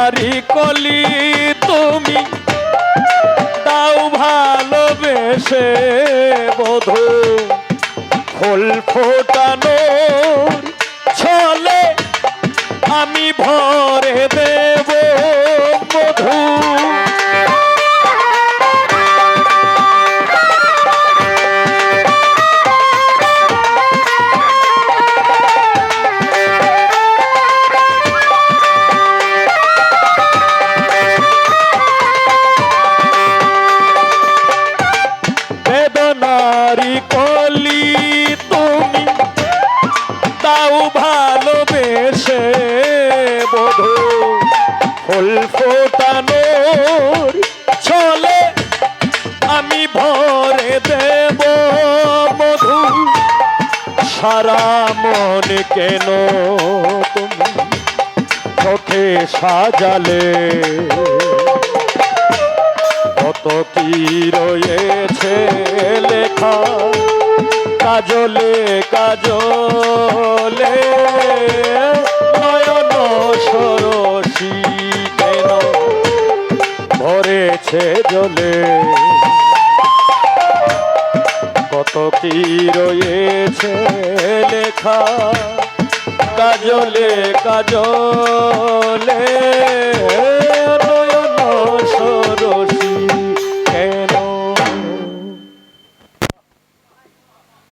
আরি কলি তুমি দাও ভালোবেসে বধূ ফুল ফোটানোর ছলে আমি ভরে দেব মধু। বেদনারি কলি তুমি দাও ভালোবেসে বধূ ফুল ফোটানোর ছলে আমি ভরে দেব মধু। সারা মন কেন তুমি চোখে সাজালে, কত কি রয়েছে লেখা কাজলে কাজলে, নয়ন সরসী কেন ভরেছে জলে, কত কি রয়েছে লেখা কাজলে কাজলে।